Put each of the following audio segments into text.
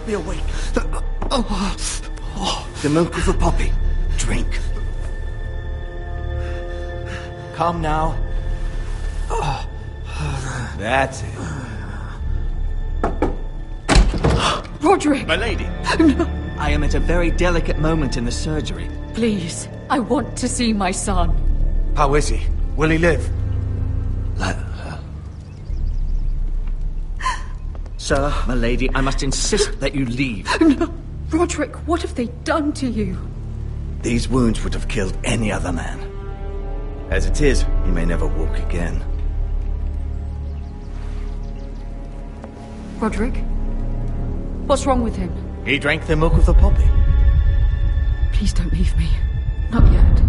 be awake. The milk of the poppy. Drink. Come now. That's it. Roderick! My lady. No. I am at a very delicate moment in the surgery. Please, I want to see my son. How is he? Will he live? Let her. Sir, my lady, I must insist that you leave. No. Roderick, what have they done to you? These wounds would have killed any other man. As it is, he may never walk again. Roderick? What's wrong with him? He drank the milk of the poppy. Please don't leave me. Not yet.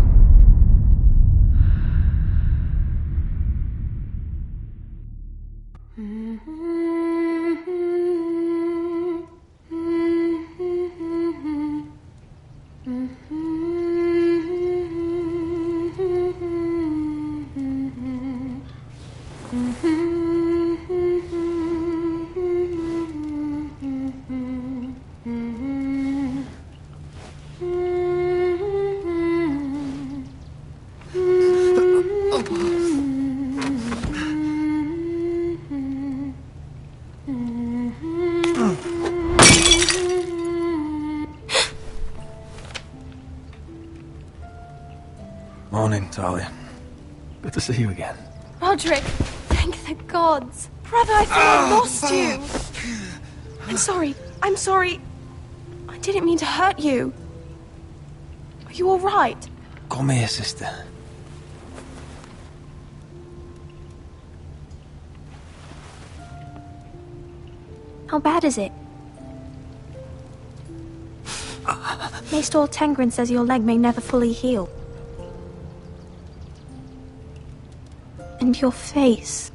Morning, Talia. Good to see you again. Roderick, thank the gods. Brother, I thought I lost you. I'm sorry. I didn't mean to hurt you. Are you all right? Come here, sister. How bad is it? Maester Tengrin says your leg may never fully heal. And your face.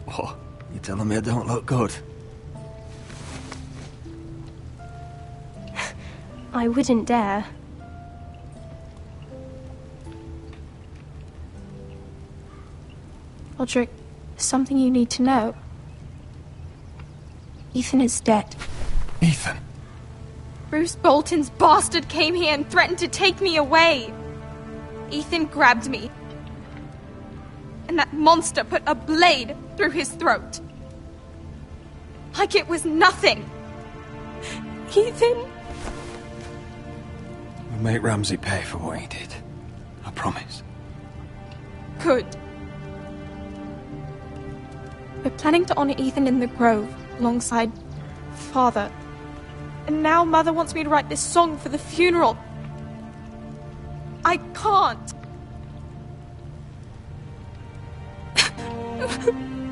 What? You telling me I don't look good? I wouldn't dare. Roderick, there's something you need to know. Ethan is dead. Ethan? Bruce Bolton's bastard came here and threatened to take me away. Ethan grabbed me. And that monster put a blade through his throat. Like it was nothing. Ethan? We'll make Ramsay pay for what he did. I promise. Good. We're planning to honor Ethan in the Grove, alongside Father. And now Mother wants me to write this song for the funeral. I can't.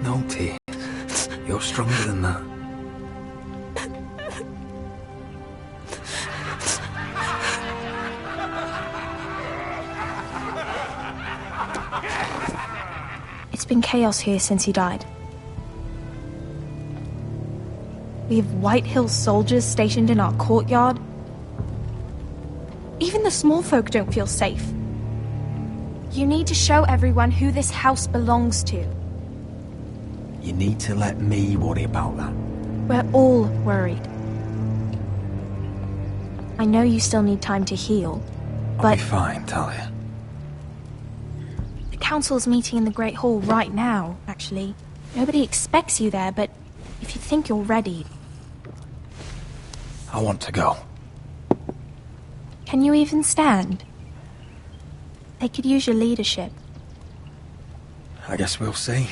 No tears. You're stronger than that. It's been chaos here since he died. We have White Hill soldiers stationed in our courtyard. Even the small folk don't feel safe. You need to show everyone who this house belongs to. You need to let me worry about that. We're all worried. I know you still need time to heal, but... I'll be fine, Talia. The council's meeting in the Great Hall right now, actually. Nobody expects you there, but if you think you're ready... I want to go. Can you even stand? They could use your leadership. I guess we'll see.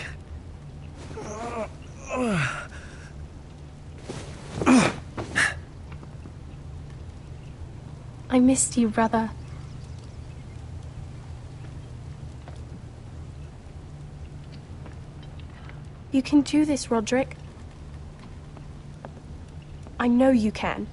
I missed you, brother. You can do this, Roderick. I know you can.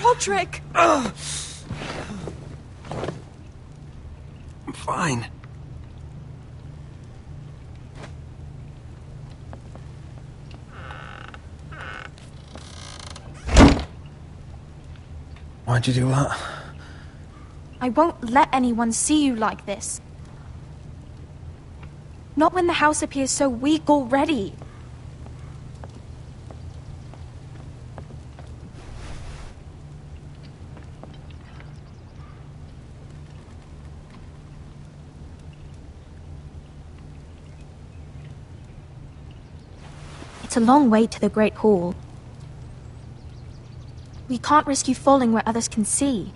Roderick! fine. Why'd you do that? I won't let anyone see you like this. Not when the house appears so weak already. It's a long way to the Great Hall. We can't risk you falling where others can see.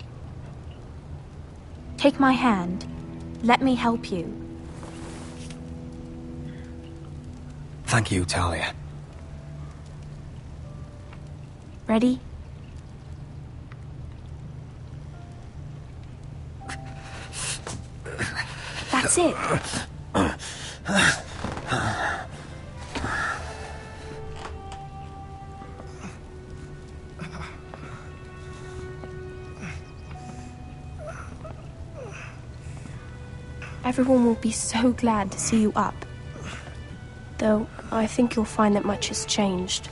Take my hand. Let me help you. Thank you, Talia. Ready? That's it. Everyone will be so glad to see you up. Though, I think you'll find that much has changed.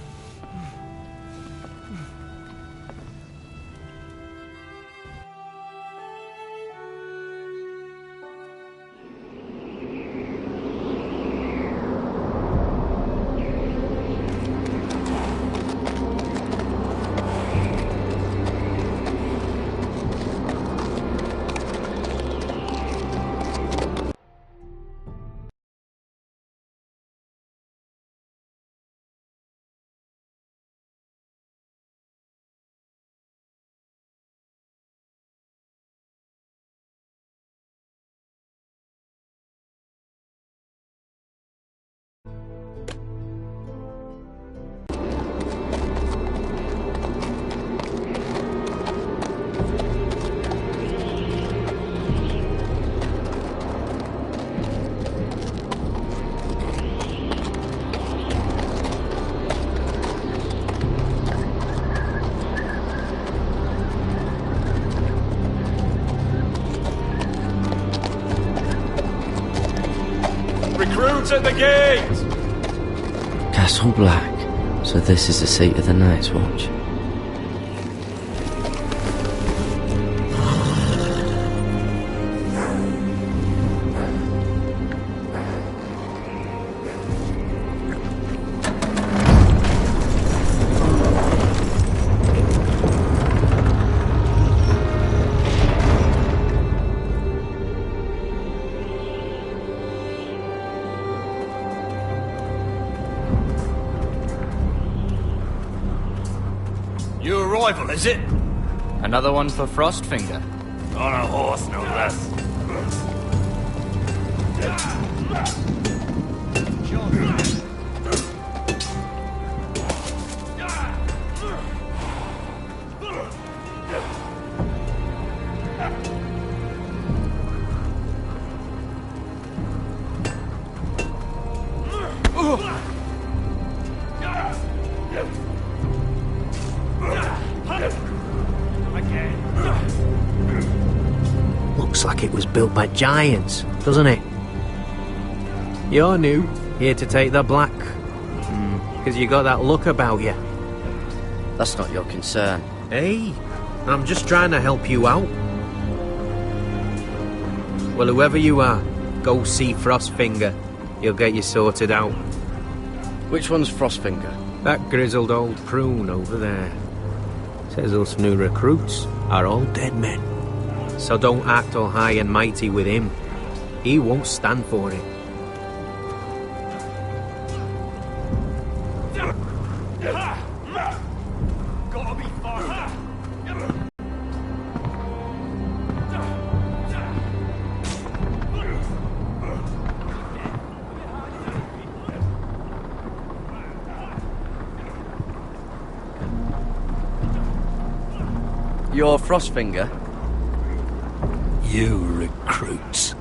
Recruits at the gate! Castle Black. So this is the seat of the Night's Watch. New arrival, is it? Another one for Frostfinger. On a horse, no less. Looks like it was built by giants, doesn't it? You're new, here to take the black. Because you got that look about you. That's not your concern. Hey, I'm just trying to help you out. Well, whoever you are, go see Frostfinger. He'll get you sorted out. Which one's Frostfinger? That grizzled old prune over there. Says us new recruits are all dead men. So don't act all high and mighty with him. He won't stand for it. Gotta be faster. You're Frostfinger? You recruits.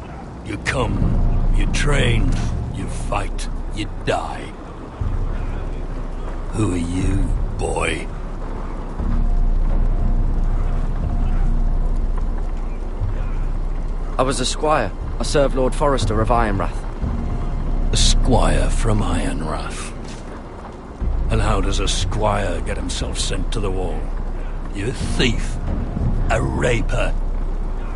You come, you train, you fight, you die. Who are you, boy? I was a squire. I serve Lord Forrester of Ironrath. A squire from Ironrath. And how does a squire get himself sent to the wall? You a thief? A raper?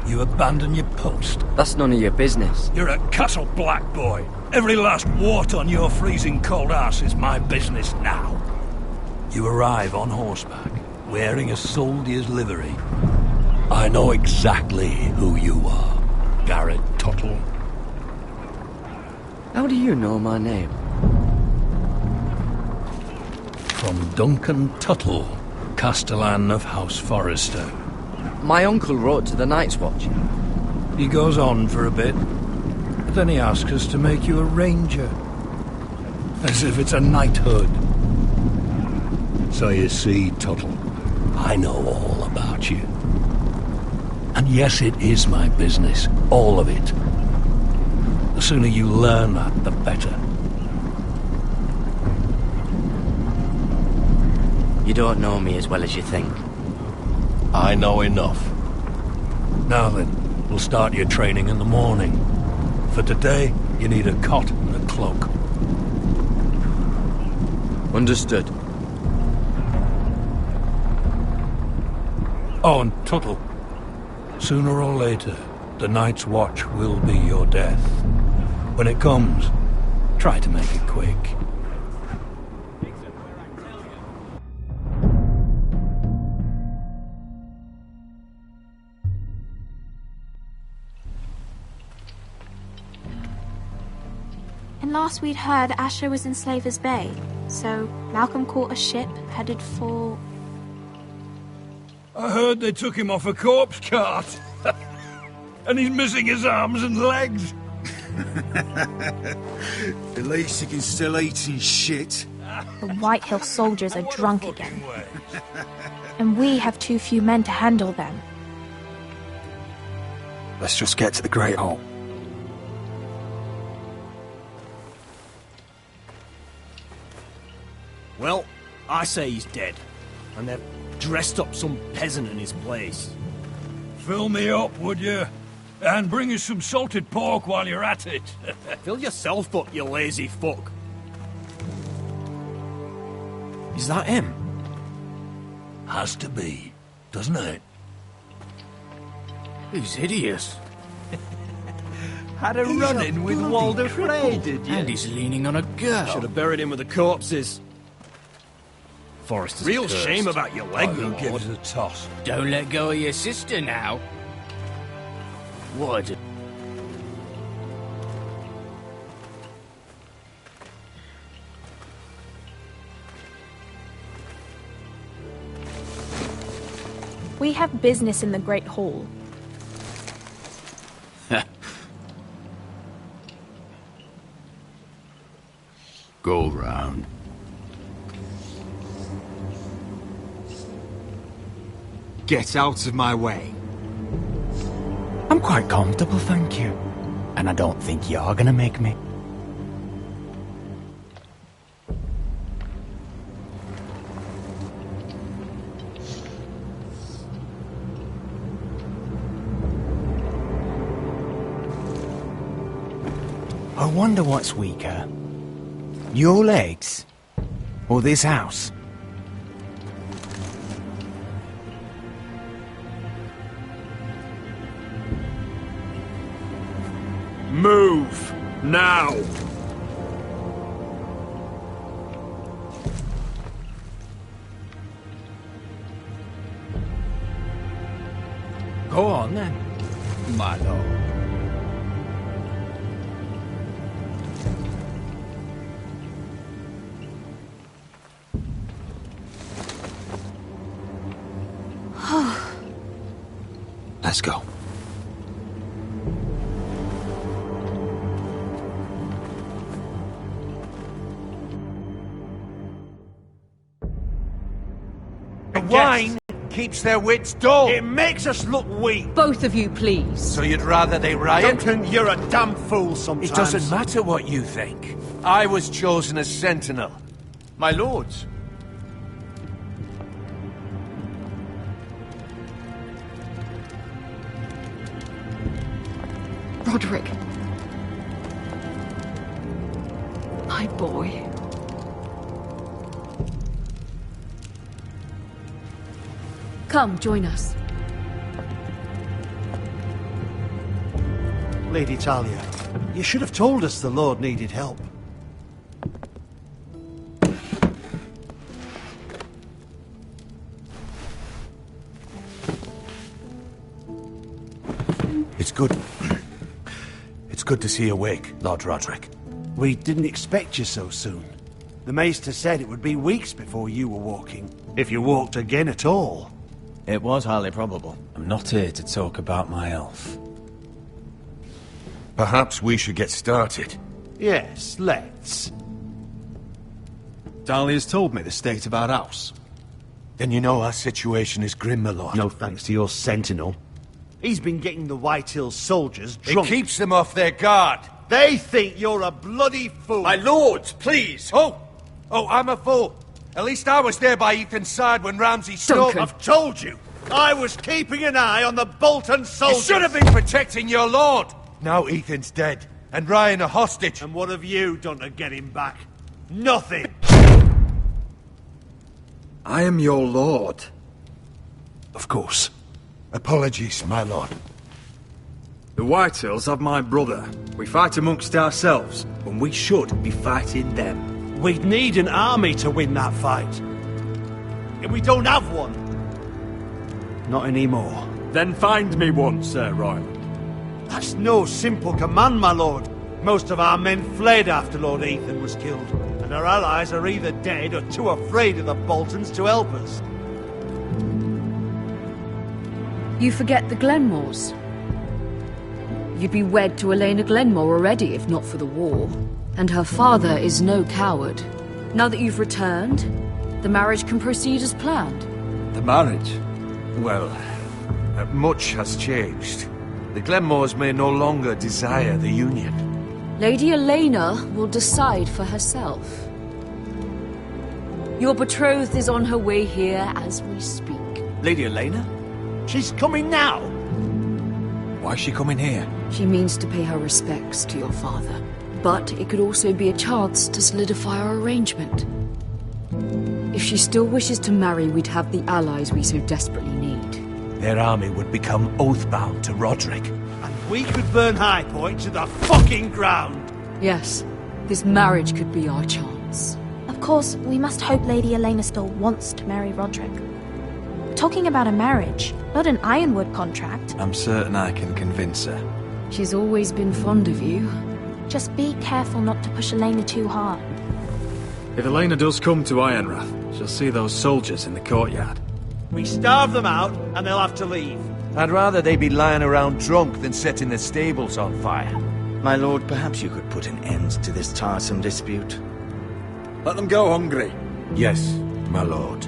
You abandon your post? That's none of your business. You're a Castle Black boy. Every last wart on your freezing cold arse is my business now. You arrive on horseback, wearing a soldier's livery. I know exactly who you are, Garrett Tuttle. How do you know my name? From Duncan Tuttle, Castellan of House Forrester. My uncle wrote to the Night's Watch. He goes on for a bit, but then he asks us to make you a ranger. As if it's a knighthood. So you see, Tuttle, I know all about you. And yes, it is my business, all of it. The sooner you learn that, the better. You don't know me as well as you think. I know enough. Now then, we'll start your training in the morning. For today, you need a cot and a cloak. Understood. Oh, and Tuttle. Sooner or later, the Night's Watch will be your death. When it comes, try to make it quick. And last we'd heard, Asher was in Slaver's Bay, so Malcolm caught a ship headed for... I heard they took him off a corpse cart. And he's missing his arms and legs. At least he can still eat his shit. The Whitehill soldiers are drunk again. And we have too few men to handle them. Let's just get to the Great Hall. Well, I say he's dead. And they've dressed up some peasant in his place. Fill me up, would you? And bring us some salted pork while you're at it. Fill yourself up, you lazy fuck. Is that him? Has to be, doesn't it? He's hideous. Had a run-in with Walder Frey, did you? And he's leaning on a girl. Should have buried him with the corpses. Forrester's Real cursed. shame about your leg, I'll my give lord. it a toss. Don't let go of your sister now. What? We have business in the Great Hall. Go round. Get out of my way. I'm quite comfortable, thank you. And I don't think you're gonna make me. I wonder what's weaker. Your legs? Or this house? Move! Now! Go on then, my lord. Let's go. Wine keeps their wits dull. It makes us look weak. Both of you, please. So you'd rather they riot? Duncan, you're a damn fool sometimes. It doesn't matter what you think. I was chosen as sentinel. My lords. Roderick. My boy. Come, join us. Lady Talia, you should have told us the Lord needed help. It's good. It's good to see you awake, Lord Roderick. We didn't expect you so soon. The Maester said it would be weeks before you were walking, if you walked again at all. It was highly probable. I'm not here to talk about my elf. Perhaps we should get started. Yes, let's. Dahlia's told me the state of our house. Then you know our situation is grim, my lord. No thanks to your sentinel. He's been getting the Whitehill soldiers drunk. It keeps them off their guard. They think you're a bloody fool. My lords, please! Oh, I'm a fool. At least I was there by Ethan's side when Ramsay stole... I've told you! I was keeping an eye on the Bolton soldiers! You should have been protecting your lord! Now Ethan's dead, and Ryan a hostage. And what have you done to get him back? Nothing! I am your lord. Of course. Apologies, my lord. The Whitehills have my brother. We fight amongst ourselves, when we should be fighting them. We'd need an army to win that fight. And we don't have one. Not anymore. Then find me one, Sir Royal. That's no simple command, my lord. Most of our men fled after Lord Ethan was killed, and our allies are either dead or too afraid of the Boltons to help us. You forget the Glenmores. You'd be wed to Elena Glenmore already, if not for the war. And her father is no coward. Now that you've returned, the marriage can proceed as planned. The marriage? Well, much has changed. The Glenmores may no longer desire the union. Lady Elena will decide for herself. Your betrothed is on her way here as we speak. Lady Elena? She's coming now! Why is she coming here? She means to pay her respects to your father. But it could also be a chance to solidify our arrangement. If she still wishes to marry, we'd have the allies we so desperately need. Their army would become oath-bound to Roderick. And we could burn High Point to the fucking ground! Yes, this marriage could be our chance. Of course, we must hope Lady Elena still wants to marry Roderick. We're talking about a marriage, not an Ironwood contract. I'm certain I can convince her. She's always been fond of you. Just be careful not to push Elena too hard. If Elena does come to Ironrath, she'll see those soldiers in the courtyard. We starve them out, and they'll have to leave. I'd rather they be lying around drunk than setting the stables on fire. My lord, perhaps you could put an end to this tiresome dispute. Let them go hungry. Yes, my lord.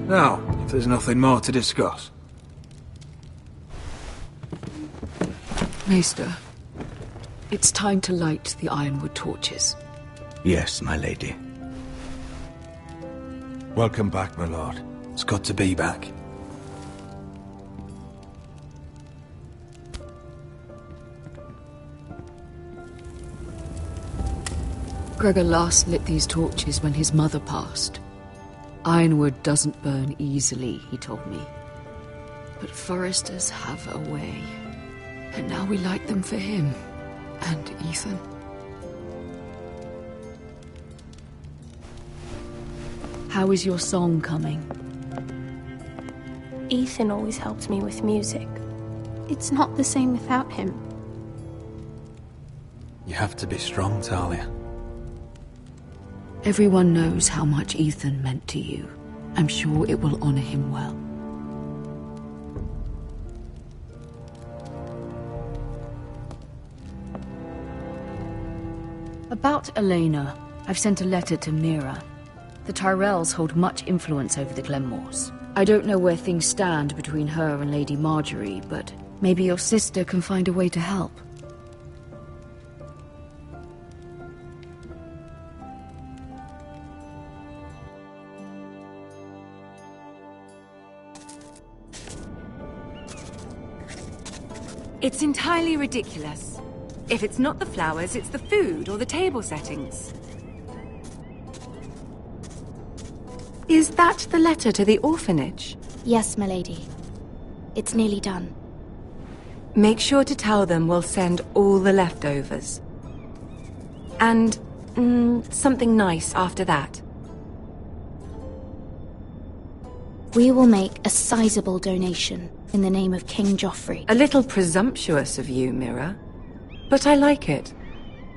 Now, if there's nothing more to discuss. Maester, it's time to light the Ironwood torches. Yes, my lady. Welcome back, my lord. It's good to be back. Gregor last lit these torches when his mother passed. Ironwood doesn't burn easily, he told me. But foresters have a way. And now we light them for him. And Ethan. How is your song coming? Ethan always helped me with music. It's not the same without him. You have to be strong, Talia. Everyone knows how much Ethan meant to you. I'm sure it will honor him well. About Elena, I've sent a letter to Mira. The Tyrells hold much influence over the Glenmores. I don't know where things stand between her and Lady Marjorie, but maybe your sister can find a way to help. It's entirely ridiculous. If it's not the flowers, it's the food or the table settings. Is that the letter to the orphanage? Yes, my lady. It's nearly done. Make sure to tell them we'll send all the leftovers. And something nice after that. We will make a sizable donation in the name of King Joffrey. A little presumptuous of you, Mira. But I like it.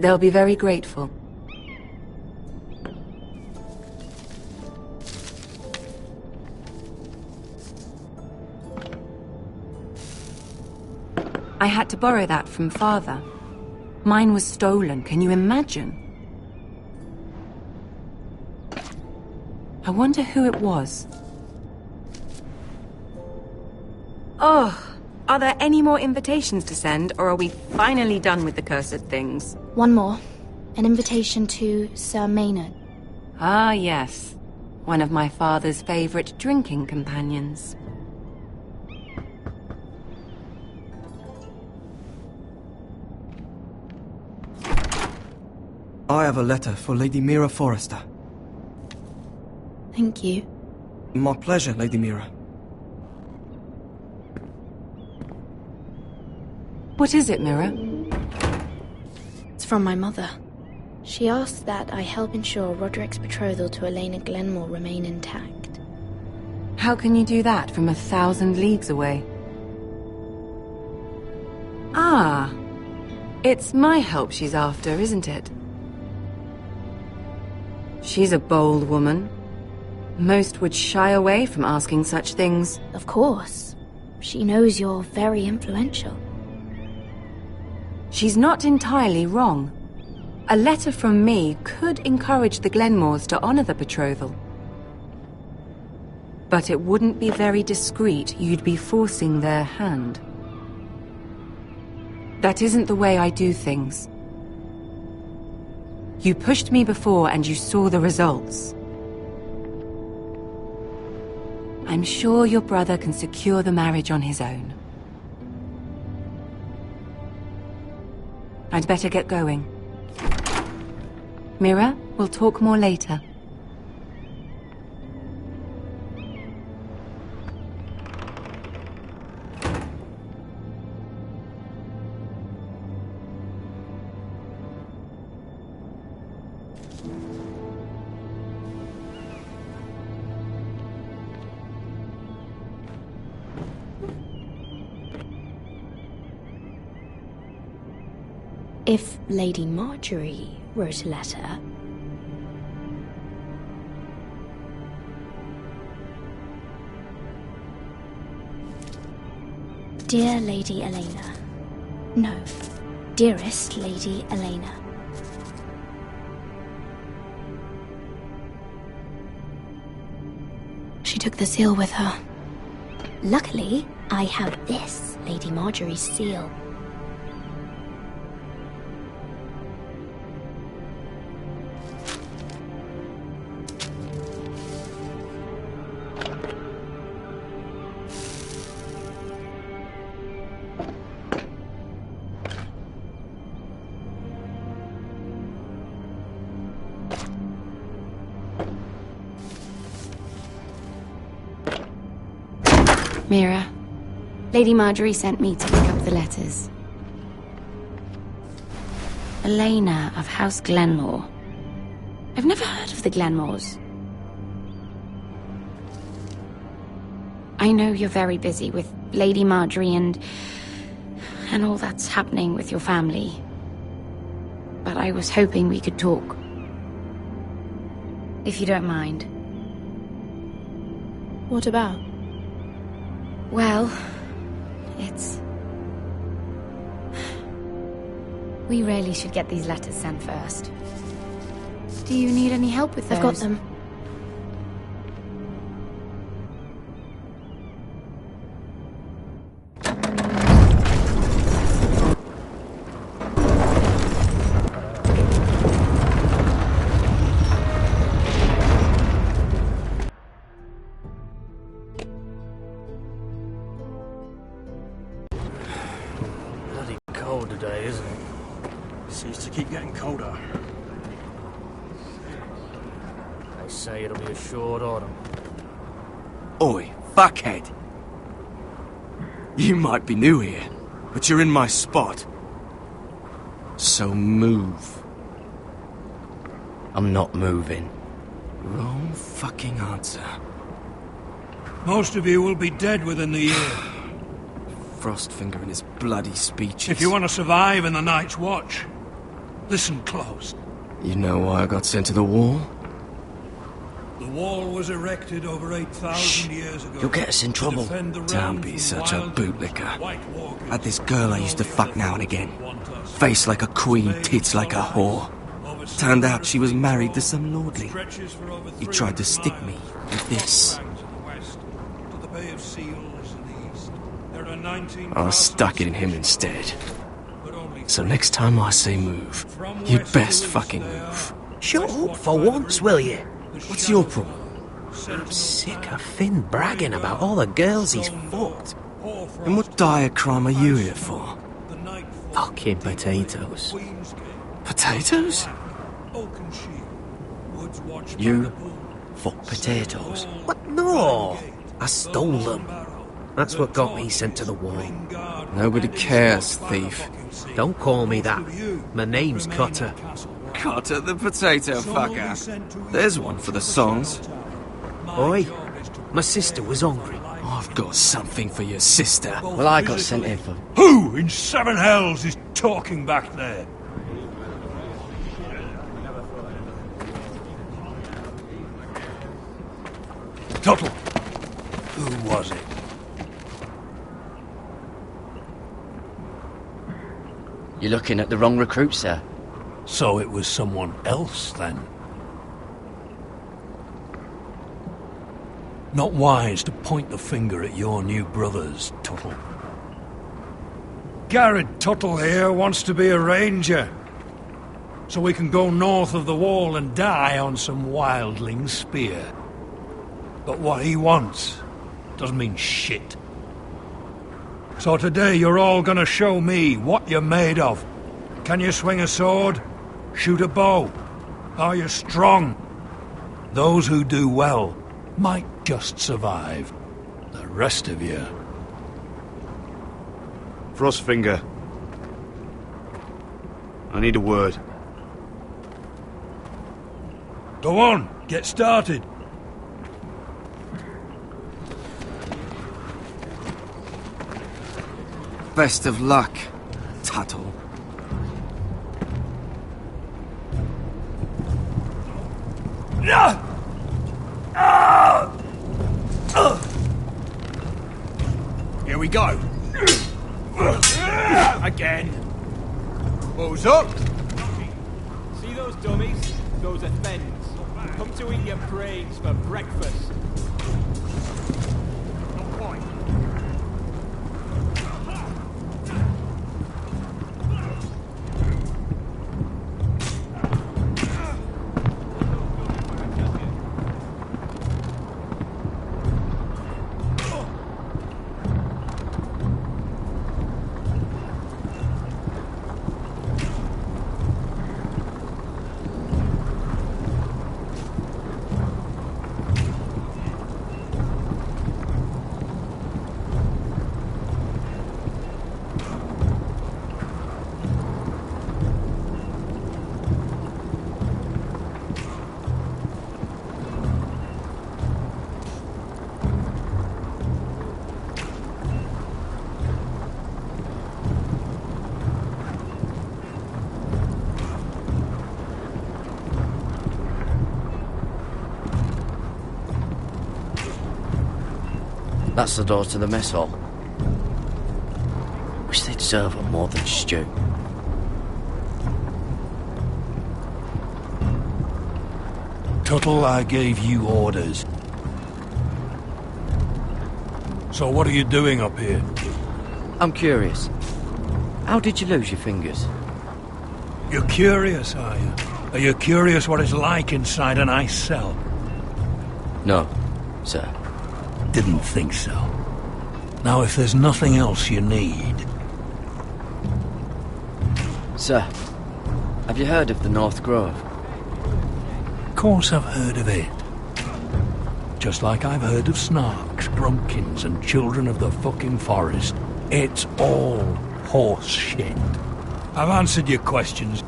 They'll be very grateful. I had to borrow that from Father. Mine was stolen, can you imagine? I wonder who it was. Oh, are there any more invitations to send, or are we finally done with the cursed things? One more. An invitation to Sir Maynard. Ah, yes. One of my father's favorite drinking companions. I have a letter for Lady Mira Forrester. Thank you. My pleasure, Lady Mira. What is it, Mira? It's from my mother. She asks that I help ensure Roderick's betrothal to Elena Glenmore remain intact. How can you do that from 1,000 leagues away? Ah, it's my help she's after, isn't it? She's a bold woman. Most would shy away from asking such things. Of course. She knows you're very influential. She's not entirely wrong. A letter from me could encourage the Glenmores to honor the betrothal. But it wouldn't be very discreet. You'd be forcing their hand. That isn't the way I do things. You pushed me before and you saw the results. I'm sure your brother can secure the marriage on his own. I'd better get going. Mira, we'll talk more later. If Lady Marjorie wrote a letter... Dear Lady Elena. No, dearest Lady Elena. She took the seal with her. Luckily, I have this, Lady Marjorie's seal. Mira, Lady Marjorie sent me to pick up the letters. Elena of House Glenmore. I've never heard of the Glenmores. I know you're very busy with Lady Marjorie and all that's happening with your family. But I was hoping we could talk. If you don't mind. What about? Well, it's... We really should get these letters sent first. Do you need any help with those? I've got them. Seems to keep getting colder. They say it'll be a short autumn. Oi, fuckhead. You might be new here, but you're in my spot. So move. I'm not moving. Wrong fucking answer. Most of you will be dead within the year. Frostfinger and his bloody speeches. If you want to survive in the Night's Watch, listen close. You know why I got sent to the wall? The wall was erected over 8,000 years ago. You'll get us in trouble. Don't be such a bootlicker. Had this girl I used to fuck now and again. Face like a queen, tits like a whore. Turned out she was married to some lordling. He tried to stick me with this. I stuck it in him instead. So next time I say move, you'd best fucking move. Shut up for once, will you? What's your problem? I'm sick of Finn bragging about all the girls he's fucked. And what dire crime are you here for? Fucking potatoes. Potatoes? You fuck potatoes? What? No! I stole them. That's what got me sent to the wall. Nobody cares, thief. Don't call me that. My name's Cotter. Cotter the potato fucker. There's one for the songs. Oi, my sister was hungry. I've got something for your sister. Well, I got sent in for... Who in seven hells is talking back there? Tuttle. Who was it? You're looking at the wrong recruit, sir. So it was someone else, then? Not wise to point the finger at your new brothers, Tuttle. Garrett Tuttle here wants to be a ranger. So we can go north of the wall and die on some wildling spear. But what he wants doesn't mean shit. So today you're all gonna show me what you're made of. Can you swing a sword? Shoot a bow? Are you strong? Those who do well might just survive. The rest of you... Frostfinger. I need a word. Go on, get started. Best of luck, Tuttle. Here we go. Again. What's up? See those dummies? Those are Fens. Come to eat your brains for breakfast. That's the door to the mess hall. Wish they'd serve her more than stew. Tuttle, I gave you orders. So what are you doing up here? I'm curious. How did you lose your fingers? You're curious, are you? Are you curious what it's like inside an ice cell? No, sir. Didn't think so. Now, if there's nothing else you need... Sir, Have you heard of the North Grove? Of course I've heard of it. Just like I've heard of Snarks, Grumpkins, and Children of the fucking Forest. It's all horse shit. I've answered your questions.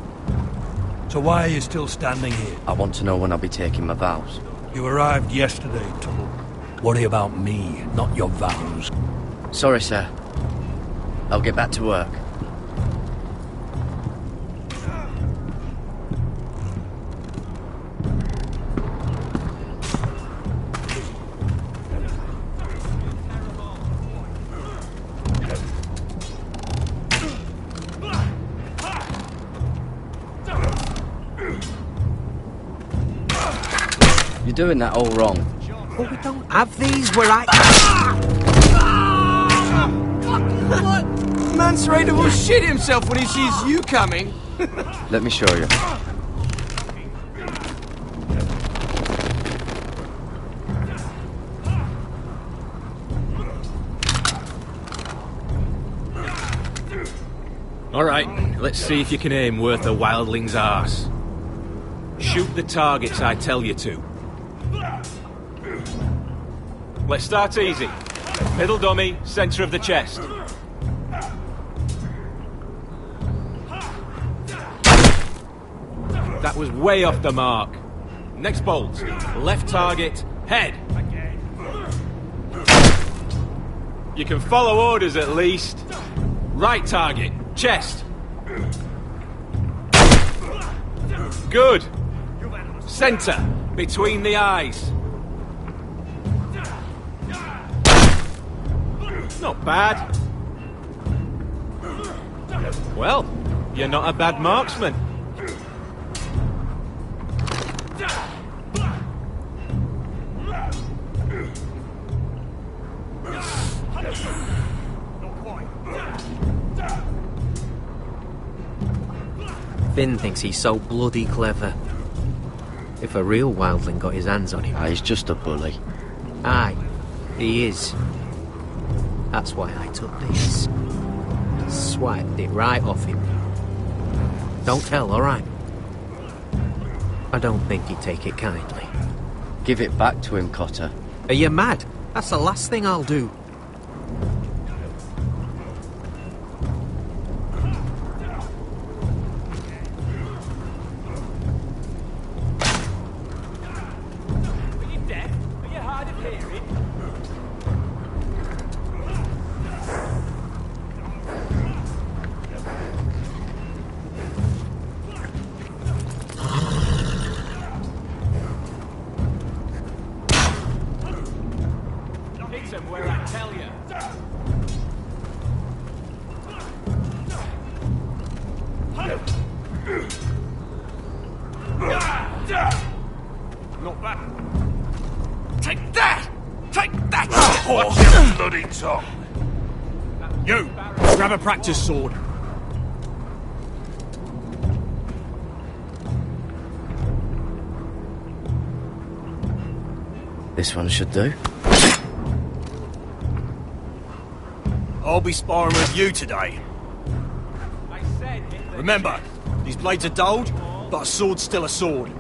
So why are you still standing here? I want to know when I'll be taking my vows. You arrived yesterday, Tuttle. Worry about me, not your vows. Sorry, sir. I'll get back to work. You're doing that all wrong. But we don't have these where I... Mance Rayder will shit himself when he sees you coming. Let me show you. Alright, let's see if you can aim worth a wildling's arse. Shoot the targets I tell you to. Let's start easy. Middle dummy, centre of the chest. That was way off the mark. Next bolt. Left target, head. You can follow orders at least. Right target, chest. Good. Centre, between the eyes. Not bad. Well, you're not a bad marksman. Finn thinks he's so bloody clever. If a real wildling got his hands on him... He's just a bully. Aye, he is. That's why I took this. Swiped it right off him. Don't tell, alright? I don't think he'd take it kindly. Give it back to him, Cotter. Are you mad? That's the last thing I'll do. Not bad. Take that! Take that! Watch your bloody tongue! You! Grab a practice sword. This one should do. I'll be sparring with you today. Remember, these blades are dulled, but a sword's still a sword.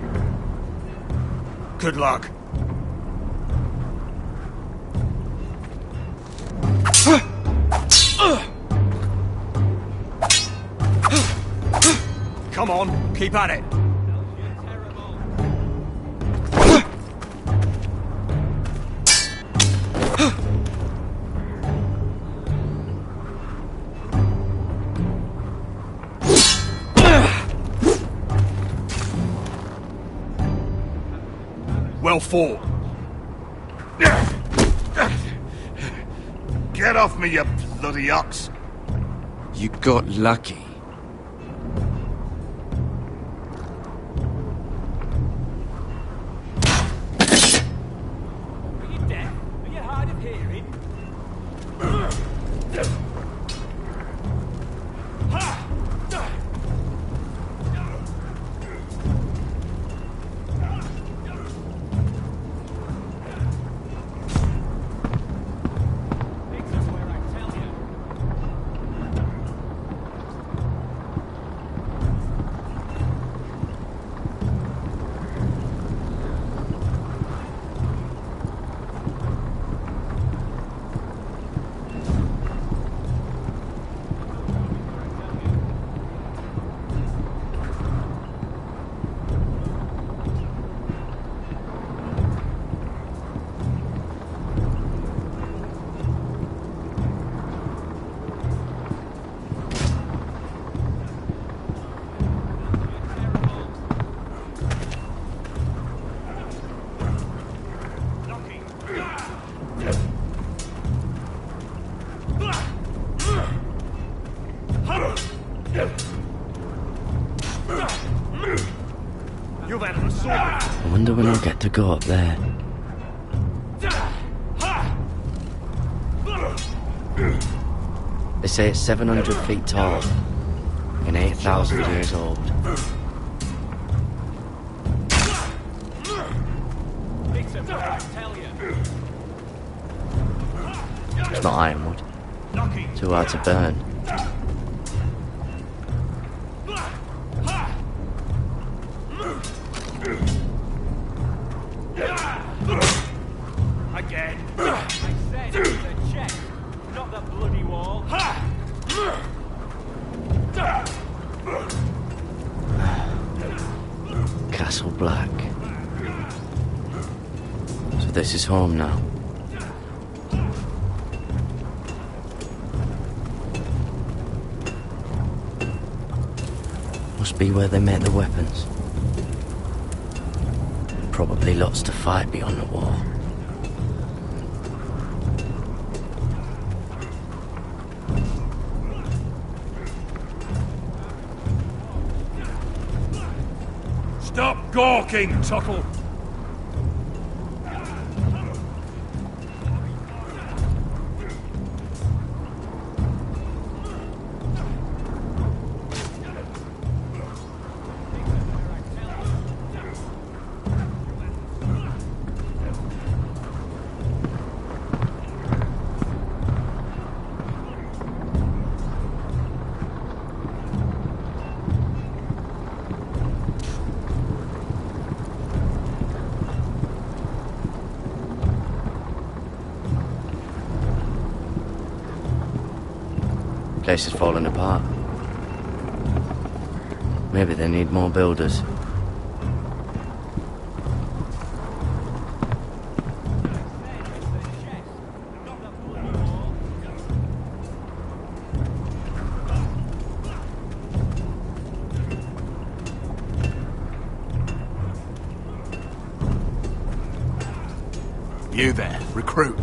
Good luck. Come on, keep at it. Well fought. Get off me, you bloody ox! You got lucky. Are you deaf? Are you hard of hearing? You've had an assault. I wonder when I'll get to go up there. They say it's 700 feet tall and 8,000 years old. It's not ironwood. Too hard to burn. Again. I said it was a check, not the bloody wall. Castle Black. So this is home now. Must be where they make the weapons. Probably lots to fight beyond the wall. Stop gawking, Tuttle! Place is falling apart. Maybe they need more builders. You there, recruit.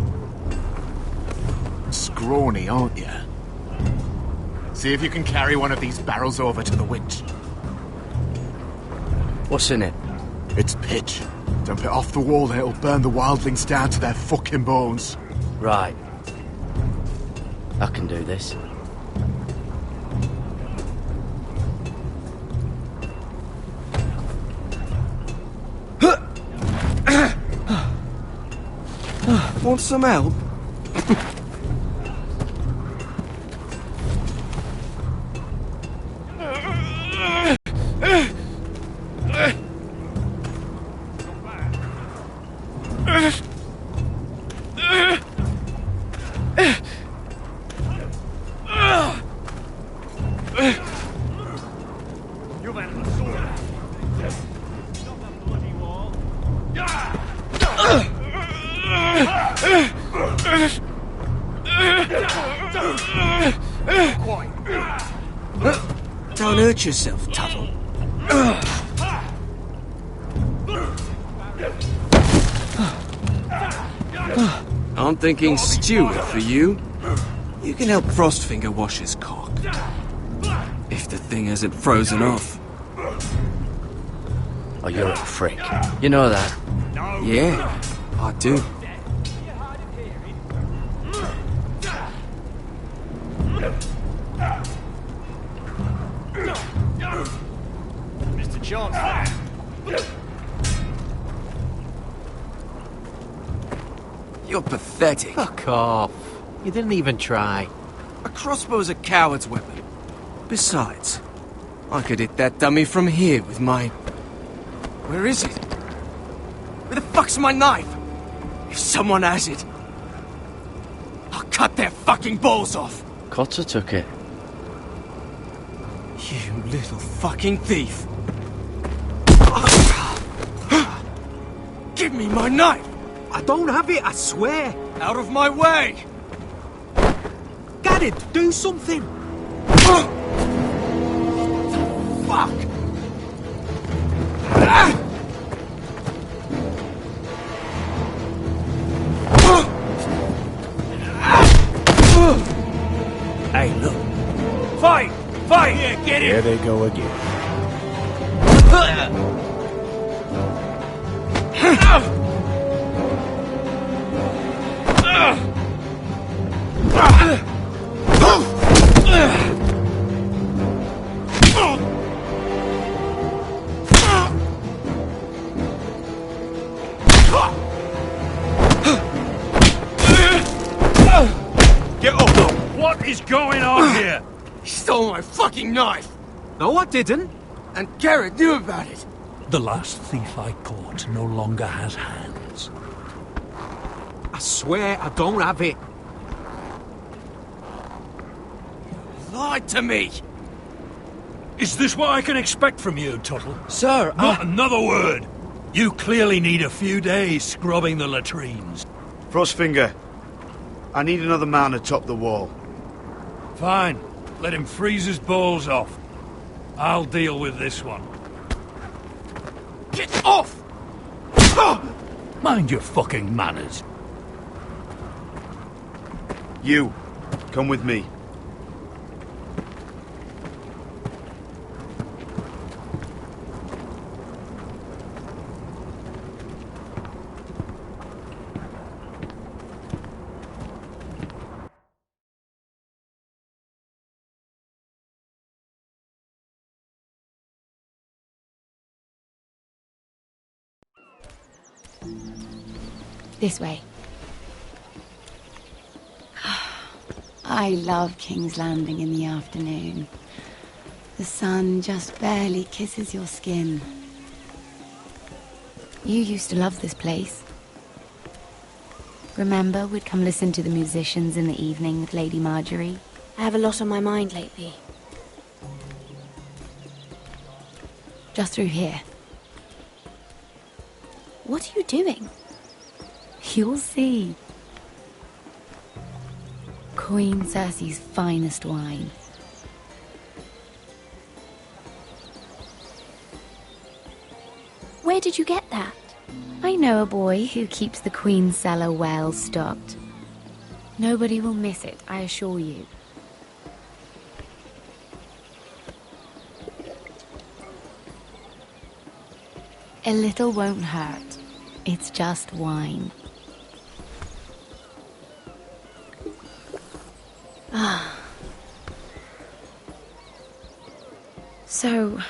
Scrawny, aren't you? See if you can carry one of these barrels over to the winch. What's in it? It's pitch. Dump it off the wall and it'll burn the wildlings down to their fucking bones. Right. I can do this. Want some help? You've had an assault. Not the bloody wall. Don't hurt yourself, Tuttle. I'm thinking Stewart for you. You can help Frostfinger wash his cock. If the thing hasn't frozen off. Oh, you're a prick. You know that? Yeah, I do. Mr. Chancellor. You're pathetic. Fuck off. You didn't even try. A crossbow's a coward's weapon. Besides, I could hit that dummy from here with my... Where is it? Where the fuck's my knife? If someone has it, I'll cut their fucking balls off. Cotter took it. You little fucking thief. Give me my knife! I don't have it, I swear. Out of my way! Garrett, do something. Fuck! Hey, look. Fight! Fight! Yeah, get There it! they go again. going on here? He stole my fucking knife! No, I didn't. And Garrett knew about it. The last thief I caught no longer has hands. I swear I don't have it. You lied to me! Is this what I can expect from you, Tuttle? Sir, Not another word! You clearly need a few days scrubbing the latrines. Frostfinger, I need another man atop the wall. Fine. Let him freeze his balls off. I'll deal with this one. Get off! Mind your fucking manners. You, come with me. This way. I love King's Landing in the afternoon. The sun just barely kisses your skin. You used to love this place. Remember, we'd come listen to the musicians in the evening with Lady Marjorie? I have a lot on my mind lately. Just through here. What are you doing? You'll see. Queen Cersei's finest wine. Where did you get that? I know a boy who keeps the Queen's cellar well stocked. Nobody will miss it, I assure you. A little won't hurt. It's just wine. Ah. So,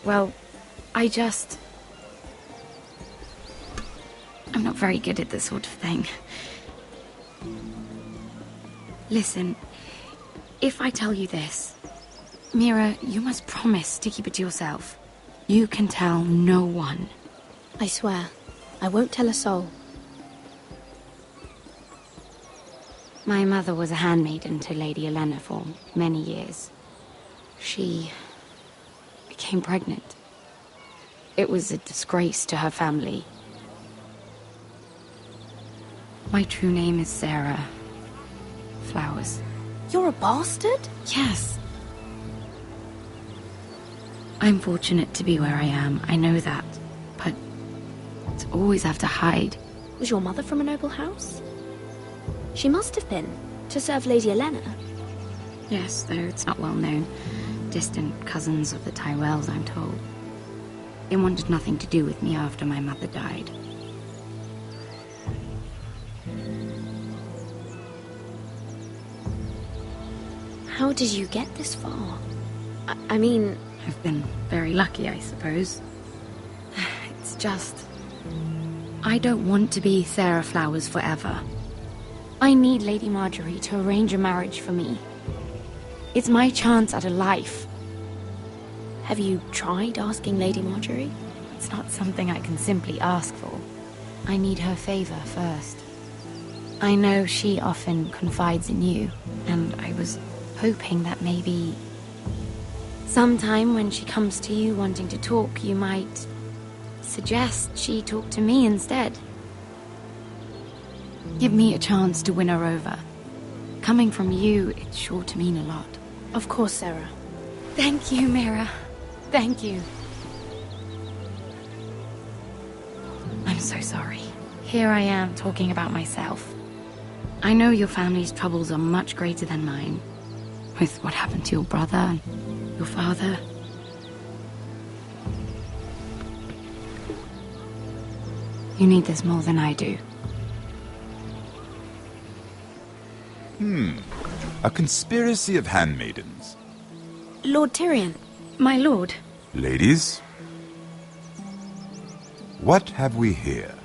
well, I'm not very good at this sort of thing. Listen, if I tell you this, Mira, you must promise to keep it to yourself. You can tell no one. I swear, I won't tell a soul. My mother was a handmaiden to Lady Olenna for many years. She became pregnant. It was a disgrace to her family. My true name is Sarah Flowers. You're a bastard? Yes. I'm fortunate to be where I am, I know that. But to always have to hide. Was your mother from a noble house? She must have been, to serve Lady Olenna. Yes, though it's not well known. Distant cousins of the Tyrells, I'm told. They wanted nothing to do with me after my mother died. How did you get this far? I mean... I've been very lucky, I suppose. It's just... I don't want to be Sarah Flowers forever. I need Lady Marjorie to arrange a marriage for me. It's my chance at a life. Have you tried asking Lady Marjorie? It's not something I can simply ask for. I need her favor first. I know she often confides in you, and I was hoping that maybe sometime when she comes to you wanting to talk, you might suggest she talk to me instead. Give me a chance to win her over. Coming from you, it's sure to mean a lot. Of course, Sarah. Thank you, Mira. Thank you. I'm so sorry. Here I am talking about myself. I know your family's troubles are much greater than mine. With what happened to your brother and your father. You need this more than I do. A conspiracy of handmaidens. Lord Tyrion, my lord. Ladies, what have we here?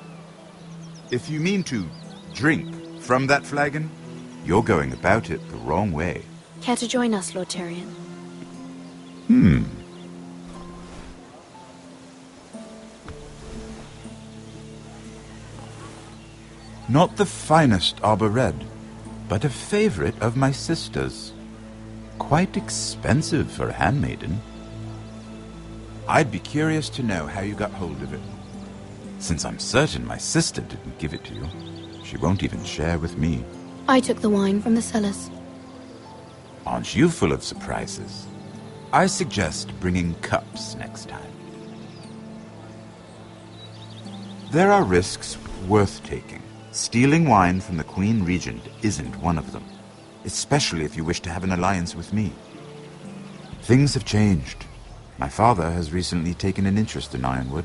If you mean to drink from that flagon, you're going about it the wrong way. Care to join us, Lord Tyrion? Not the finest Arbor Red, but a favorite of my sister's. Quite expensive for a handmaiden. I'd be curious to know how you got hold of it. Since I'm certain my sister didn't give it to you, she won't even share with me. I took the wine from the cellars. Aren't you full of surprises? I suggest bringing cups next time. There are risks worth taking. Stealing wine from the Queen Regent isn't one of them, especially if you wish to have an alliance with me. Things have changed. My father has recently taken an interest in Ironwood.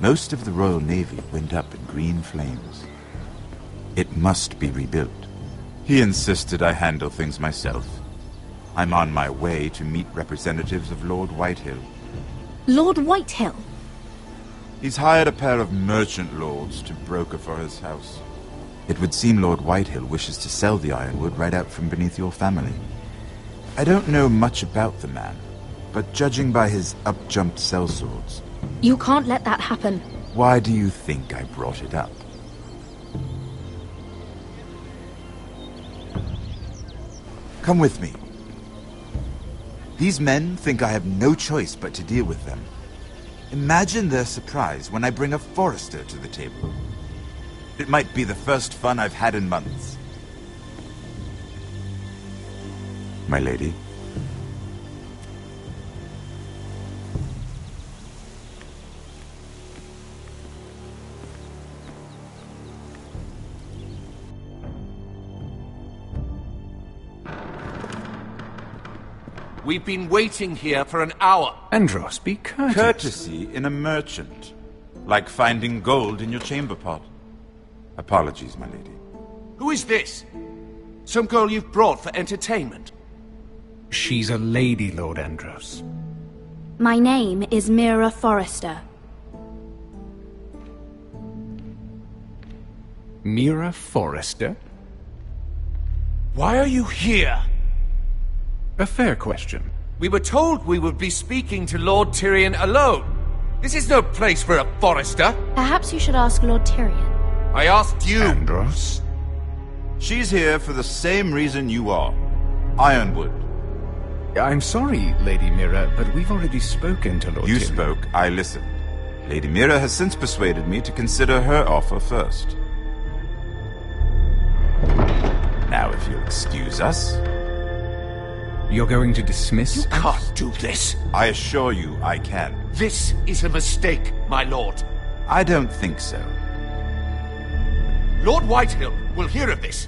Most of the Royal Navy went up in green flames. It must be rebuilt. He insisted I handle things myself. I'm on my way to meet representatives of Lord Whitehill. Lord Whitehill? He's hired a pair of merchant lords to broker for his house. It would seem Lord Whitehill wishes to sell the Ironwood right out from beneath your family. I don't know much about the man, but judging by his up-jumped sellswords... You can't let that happen. Why do you think I brought it up? Come with me. These men think I have no choice but to deal with them. Imagine their surprise when I bring a Forrester to the table. It might be the first fun I've had in months. My lady. We've been waiting here for an hour. Andros, be courteous. Courtesy in a merchant. Like finding gold in your chamber pot. Apologies, my lady. Who is this? Some girl you've brought for entertainment? She's a lady, Lord Andros. My name is Mira Forrester. Mira Forrester? Why are you here? A fair question. We were told we would be speaking to Lord Tyrion alone. This is no place for a Forrester. Perhaps you should ask Lord Tyrion. I asked you. Andros? She's here for the same reason you are. Ironwood. I'm sorry, Lady Mira, but we've already spoken to Lord Tyrion. You spoke, I listened. Lady Mira has since persuaded me to consider her offer first. Now, if you'll excuse us... You're going to dismiss? You can't do this. I assure you I can. This is a mistake, my lord. I don't think so. Lord Whitehill will hear of this.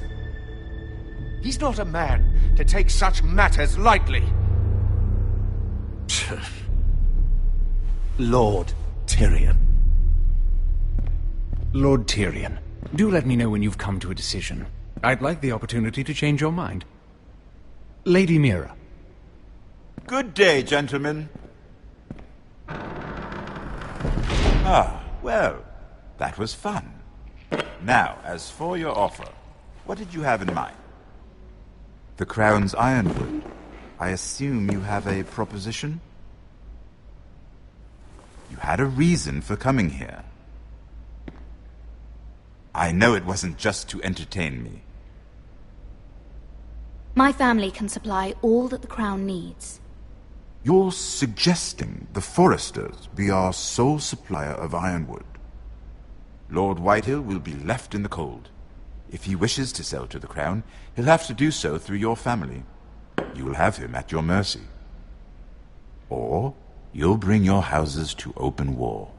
He's not a man to take such matters lightly. Lord Tyrion. Lord Tyrion, do let me know when you've come to a decision. I'd like the opportunity to change your mind. Lady Mira. Good day, gentlemen. Ah, well, that was fun. Now, as for your offer, what did you have in mind? The Crown's Ironwood. I assume you have a proposition? You had a reason for coming here. I know it wasn't just to entertain me. My family can supply all that the Crown needs. You're suggesting the Forresters be our sole supplier of Ironwood. Lord Whitehill will be left in the cold. If he wishes to sell to the Crown, he'll have to do so through your family. You will have him at your mercy. Or you'll bring your houses to open war.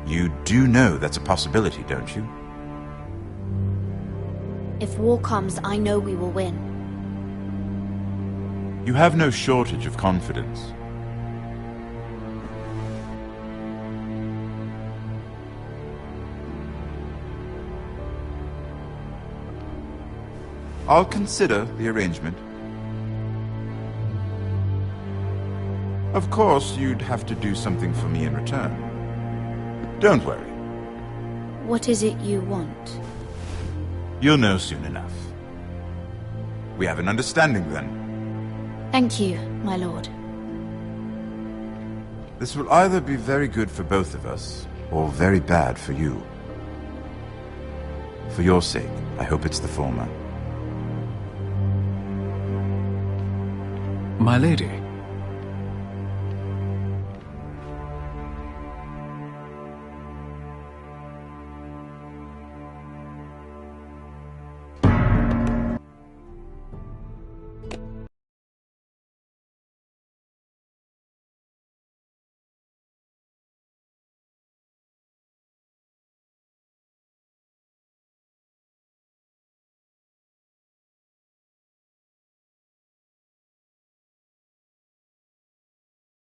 You do know that's a possibility, don't you? If war comes, I know we will win. You have no shortage of confidence. I'll consider the arrangement. Of course, you'd have to do something for me in return. Don't worry. What is it you want? You'll know soon enough. We have an understanding then. Thank you, my lord. This will either be very good for both of us, or very bad for you. For your sake, I hope it's the former. My lady.